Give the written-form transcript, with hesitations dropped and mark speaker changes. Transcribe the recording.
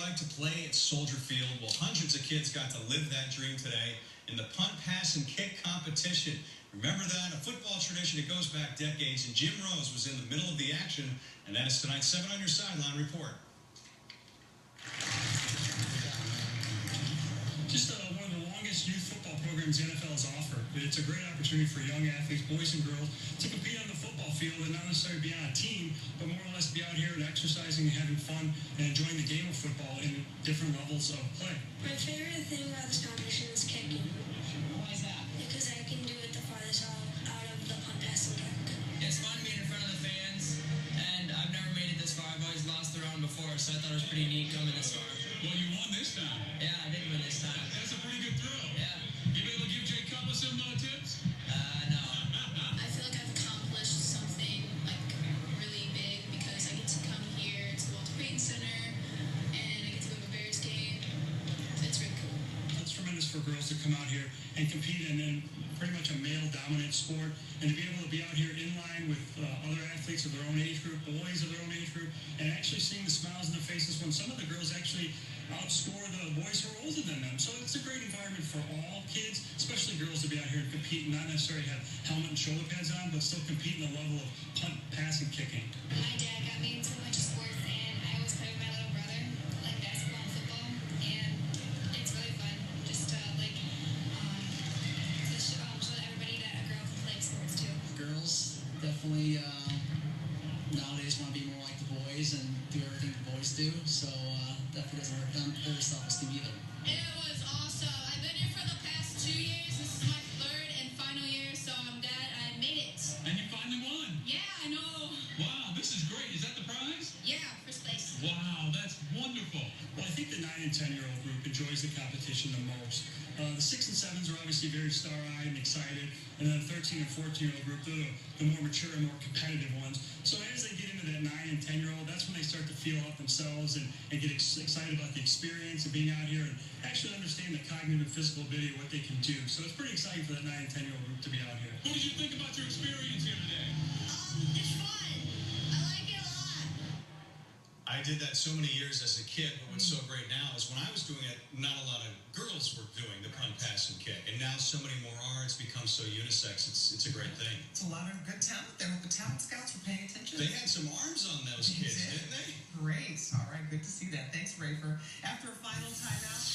Speaker 1: like to play at Soldier Field? Well, hundreds of kids got to live that dream today in the punt, pass, and kick competition. Remember that? A football tradition that goes back decades, and Jim Rose was in the middle of the action, and that is tonight's 7 on Your Sideline report.
Speaker 2: Just one of the longest youth football programs the NFL has offered. It's a great opportunity for young athletes, boys and girls, to compete on the football field and not necessarily be on a team, but more or less be out here and exercising and having fun and enjoying the game of football in different levels of play.
Speaker 3: My favorite thing about this competition is kicking.
Speaker 4: Why is that?
Speaker 3: Because I can do it the farthest out of the punt, pass, and kick.
Speaker 4: It's fun being in front of the fans, and I've never made it this far. I've always lost the round before, so I thought it was pretty neat coming this far.
Speaker 5: Well, you won this time.
Speaker 4: Yeah, I did win this time.
Speaker 5: That's a pretty good throw.
Speaker 4: Yeah.
Speaker 5: You be able to give Jay Cutler some tips?
Speaker 4: No.
Speaker 6: I feel like I've accomplished something like really big because I get to come here to the Walter Payton Center and I get to go to a Bears game. It's really cool.
Speaker 2: It's tremendous for girls to come out here and compete in pretty much a male-dominant sport, and to be able to be out here in line with other athletes of their own age group, boys of their own age group, and actually seeing the smiles in their faces when some of the girls actually outscore the boys who are older than them. So it's a great environment for all kids, especially girls, to be out here and compete and not necessarily have helmet and shoulder pads on, but still compete in the level of punt, pass, and kicking.
Speaker 6: My dad got me into a bunch of sports and I always play with my little brother, like basketball and football, and it's really fun just to show everybody that a girl can play sports too.
Speaker 7: Girls definitely nowadays want to be more like the boys and do everything the boys do, so definitely doesn't hurt them or self-esteem either.
Speaker 6: It was awesome. I've been here for the past 2 years. This is my third and final year, so I'm glad I made it.
Speaker 5: And you finally won.
Speaker 6: Yeah, I know.
Speaker 5: Wow, this is great. Is that the prize?
Speaker 6: Yeah, first place.
Speaker 5: Wow, that's wonderful.
Speaker 2: Well, I think the 9 and 10-year-old group enjoys the competition the most. The 6 and 7s are obviously very star-eyed and excited, and then the 13 and 14-year-old group, they're the more mature and more competitive ones. So as they get into that 9 and 10-year-old, that's when they start to feel out themselves and get excited about the experience of being out here and actually understand the cognitive and physical ability of what they can do. So it's pretty exciting for that 9 and 10-year-old group to be out here.
Speaker 5: What did you think about your experience here today?
Speaker 6: It's fun. I like it a lot.
Speaker 1: I did that so many years as a kid, but what's so great now is when I was doing it, not a lot of girls were doing the punt, pass, and kick, and now so many more are. It's become so unisex. It's a great thing.
Speaker 8: It's a lot of good talent there. The talent scouts were paying attention.
Speaker 1: They had some arms on those kids, didn't they?
Speaker 8: Great. All right, good to see that. Thanks, Rafer. After a final timeout,